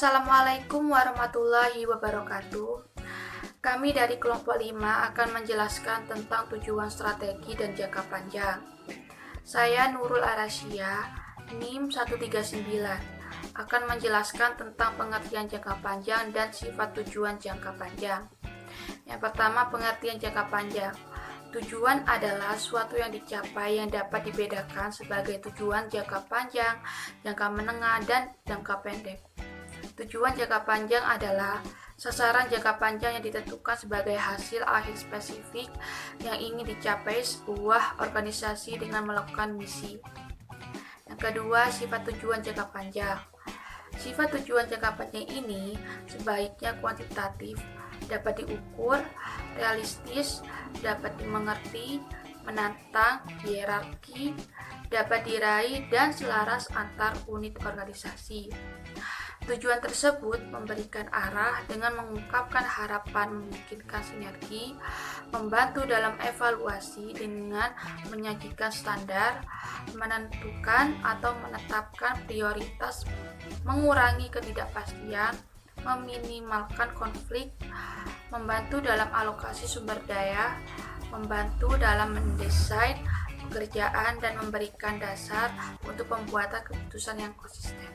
Assalamualaikum warahmatullahi wabarakatuh. Kami dari kelompok 5 akan menjelaskan tentang tujuan strategi dan jangka panjang. Saya Nurul Arasya, NIM 139, akan menjelaskan tentang pengertian jangka panjang dan sifat tujuan jangka panjang. Yang pertama, pengertian jangka panjang. Tujuan adalah suatu yang dicapai yang dapat dibedakan sebagai tujuan jangka panjang, jangka menengah, dan jangka pendek. Tujuan jangka panjang adalah sasaran jangka panjang yang ditentukan sebagai hasil akhir spesifik yang ingin dicapai sebuah organisasi dengan melakukan misi. Yang kedua, sifat tujuan jangka panjang. Sifat tujuan jangka panjang ini sebaiknya kuantitatif, dapat diukur, realistis, dapat dimengerti, menantang, hierarki, dapat diraih, dan selaras antar unit organisasi. Tujuan tersebut memberikan arah dengan mengungkapkan harapan, memungkinkan sinergi, membantu dalam evaluasi dengan menyajikan standar, menentukan atau menetapkan prioritas, mengurangi ketidakpastian, meminimalkan konflik, membantu dalam alokasi sumber daya, membantu dalam mendesain pekerjaan, dan memberikan dasar untuk pembuatan keputusan yang konsisten.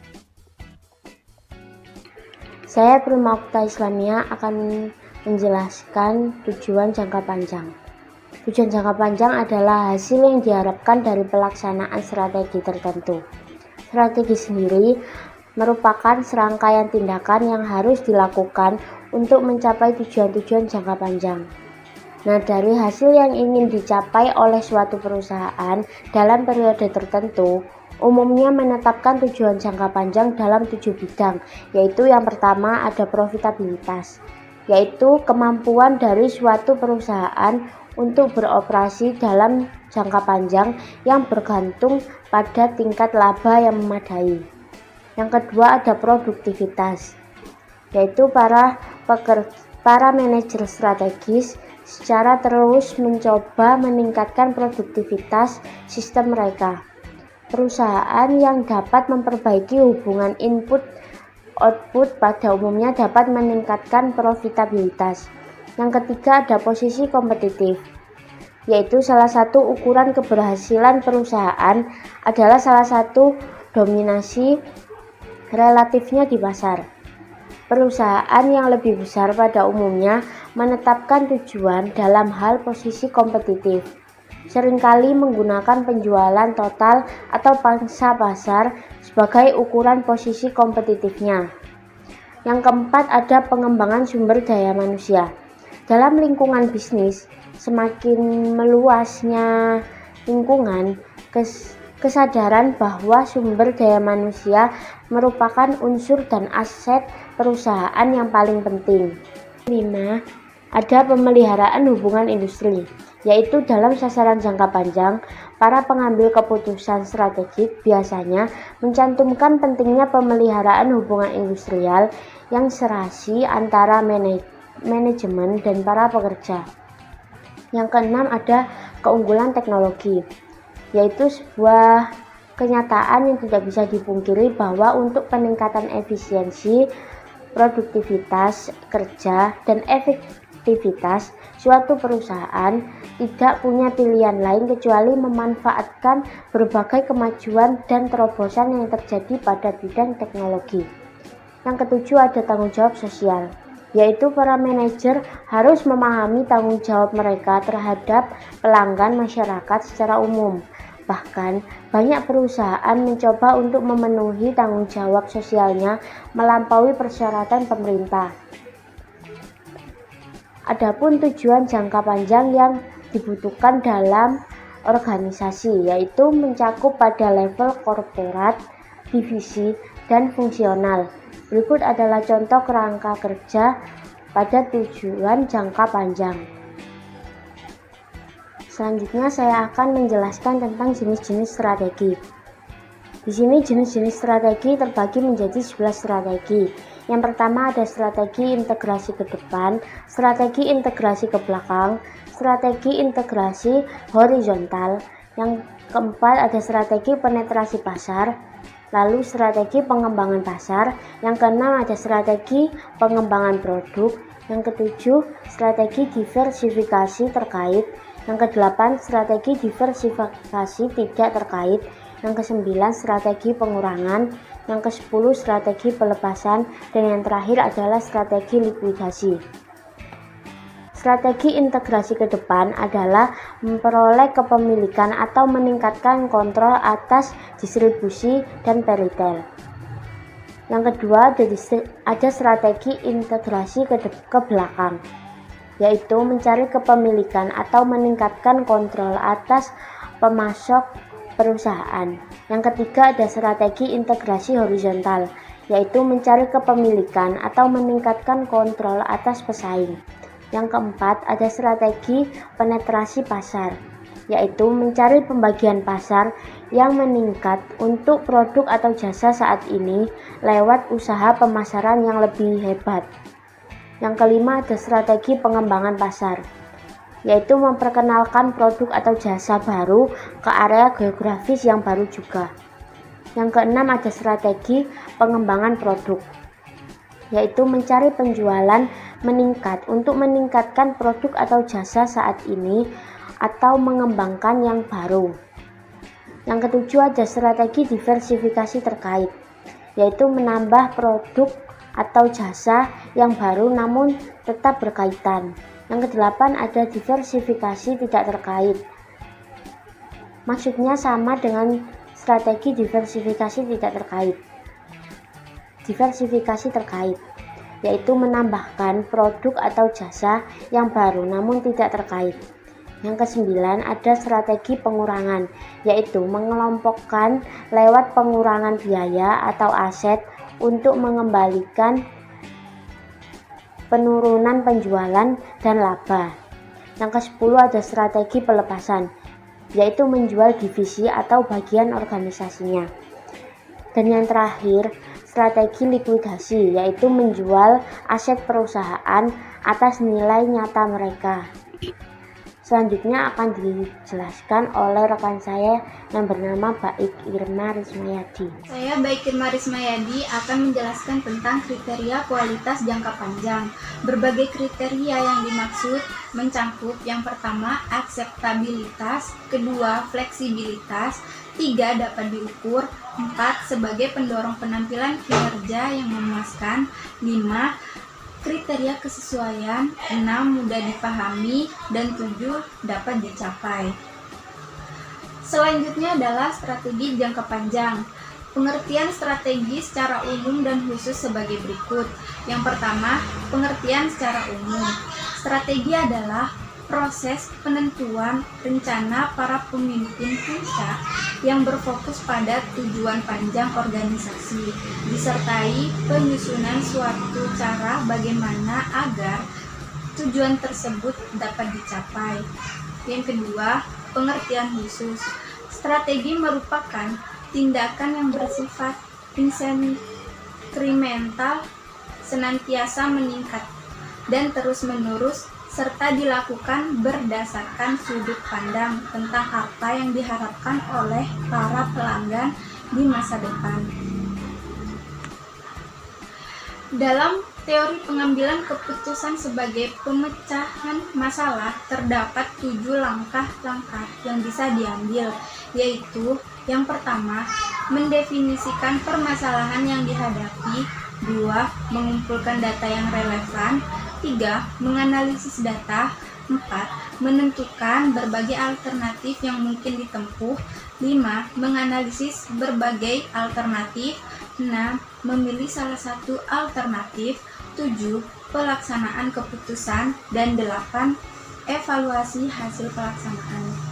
Saya Prima Okta Islamia akan menjelaskan tujuan jangka panjang. Tujuan jangka panjang adalah hasil yang diharapkan dari pelaksanaan strategi tertentu. Strategi sendiri merupakan serangkaian tindakan yang harus dilakukan untuk mencapai tujuan-tujuan jangka panjang. Nah, dari hasil yang ingin dicapai oleh suatu perusahaan dalam periode tertentu, umumnya menetapkan tujuan jangka panjang dalam 7 bidang, yaitu yang pertama ada profitabilitas, yaitu kemampuan dari suatu perusahaan untuk beroperasi dalam jangka panjang yang bergantung pada tingkat laba yang memadai. Yang kedua ada produktivitas, yaitu para manajer strategis secara terus mencoba meningkatkan produktivitas sistem mereka. Perusahaan yang dapat memperbaiki hubungan input-output pada umumnya dapat meningkatkan profitabilitas. Yang ketiga ada posisi kompetitif, yaitu salah satu ukuran keberhasilan perusahaan adalah salah satu dominasi relatifnya di pasar. Perusahaan yang lebih besar pada umumnya menetapkan tujuan dalam hal posisi kompetitif, seringkali menggunakan penjualan total atau pangsa pasar sebagai ukuran posisi kompetitifnya. Yang keempat ada pengembangan sumber daya manusia. Dalam lingkungan bisnis, semakin meluasnya lingkungan, kesadaran bahwa sumber daya manusia merupakan unsur dan aset perusahaan yang paling penting. 5. Ada pemeliharaan hubungan industri, yaitu dalam sasaran jangka panjang, para pengambil keputusan strategik biasanya mencantumkan pentingnya pemeliharaan hubungan industrial yang serasi antara manajemen dan para pekerja. Yang keenam ada keunggulan teknologi, yaitu sebuah kenyataan yang tidak bisa dipungkiri bahwa untuk peningkatan efisiensi, produktivitas kerja, dan efektivitas suatu perusahaan tidak punya pilihan lain kecuali memanfaatkan berbagai kemajuan dan terobosan yang terjadi pada bidang teknologi. Yang ketujuh ada tanggung jawab sosial, yaitu para manajer harus memahami tanggung jawab mereka terhadap pelanggan masyarakat secara umum. Bahkan, banyak perusahaan mencoba untuk memenuhi tanggung jawab sosialnya melampaui persyaratan pemerintah. Adapun tujuan jangka panjang yang dibutuhkan dalam organisasi, yaitu mencakup pada level korporat, divisi, dan fungsional. Berikut adalah contoh kerangka kerja pada tujuan jangka panjang. Selanjutnya saya akan menjelaskan tentang jenis-jenis strategi. Di sini jenis-jenis strategi terbagi menjadi 11 strategi. Yang pertama ada strategi integrasi ke depan, strategi integrasi ke belakang, strategi integrasi horizontal. Yang keempat ada strategi penetrasi pasar, Lalu strategi pengembangan pasar. Yang keenam ada strategi pengembangan produk. Yang ketujuh, strategi diversifikasi terkait. Yang kedelapan, strategi diversifikasi tidak terkait. Yang kesembilan, strategi pengurangan. Yang kesepuluh, strategi pelepasan. Dan yang terakhir adalah strategi likuidasi. Strategi integrasi ke depan adalah memperoleh kepemilikan atau meningkatkan kontrol atas distribusi dan retail. Yang kedua, ada strategi integrasi ke belakang, yaitu mencari kepemilikan atau meningkatkan kontrol atas pemasok perusahaan. Yang ketiga, ada strategi integrasi horizontal, yaitu mencari kepemilikan atau meningkatkan kontrol atas pesaing. Yang keempat, ada strategi penetrasi pasar, yaitu mencari pembagian pasar yang meningkat untuk produk atau jasa saat ini lewat usaha pemasaran yang lebih hebat. Yang kelima, ada strategi pengembangan pasar, yaitu memperkenalkan produk atau jasa baru ke area geografis yang baru juga. Yang keenam, ada strategi pengembangan produk, yaitu mencari penjualan meningkat untuk meningkatkan produk atau jasa saat ini atau mengembangkan yang baru. Yang ketujuh, ada strategi diversifikasi terkait, yaitu menambah produk atau jasa yang baru namun tetap berkaitan. Yang kedelapan, ada diversifikasi tidak terkait. Maksudnya sama dengan strategi diversifikasi tidak terkait. Diversifikasi terkait, yaitu menambahkan produk atau jasa yang baru namun tidak terkait. Yang kesembilan, ada strategi pengurangan, yaitu mengelompokkan lewat pengurangan biaya atau aset untuk mengembalikan penurunan penjualan dan laba. Yang ke-10 ada strategi pelepasan, yaitu menjual divisi atau bagian organisasinya. Dan yang terakhir, strategi likuidasi, yaitu menjual aset perusahaan atas nilai nyata mereka. Selanjutnya akan dijelaskan oleh rekan saya yang bernama Baik Irma Rismayadi. Saya Baik Irma Rismayadi akan menjelaskan tentang kriteria kualitas jangka panjang. Berbagai kriteria yang dimaksud mencakup yang pertama akseptabilitas, kedua fleksibilitas, 3 dapat diukur, 4 sebagai pendorong penampilan kinerja yang memuaskan, 5 kriteria kesesuaian, 6 mudah dipahami, dan 7 dapat dicapai. Selanjutnya adalah strategi jangka panjang. Pengertian strategi secara umum dan khusus sebagai berikut. Yang pertama, pengertian secara umum. Strategi adalah proses penentuan rencana para pemimpin puncak yang berfokus pada tujuan panjang organisasi, disertai penyusunan suatu cara bagaimana agar tujuan tersebut dapat dicapai. Yang kedua, pengertian khusus. Strategi merupakan tindakan yang bersifat inkremental, senantiasa meningkat dan terus-menerus, serta dilakukan berdasarkan sudut pandang tentang apa yang diharapkan oleh para pelanggan di masa depan. Dalam teori pengambilan keputusan sebagai pemecahan masalah, terdapat 7 langkah-langkah yang bisa diambil, yaitu yang pertama, mendefinisikan permasalahan yang dihadapi, 2. mengumpulkan data yang relevan, 3. menganalisis data, 4. menentukan berbagai alternatif yang mungkin ditempuh, 5. menganalisis berbagai alternatif, 6. memilih salah satu alternatif, 7. pelaksanaan keputusan, dan 8. evaluasi hasil pelaksanaan.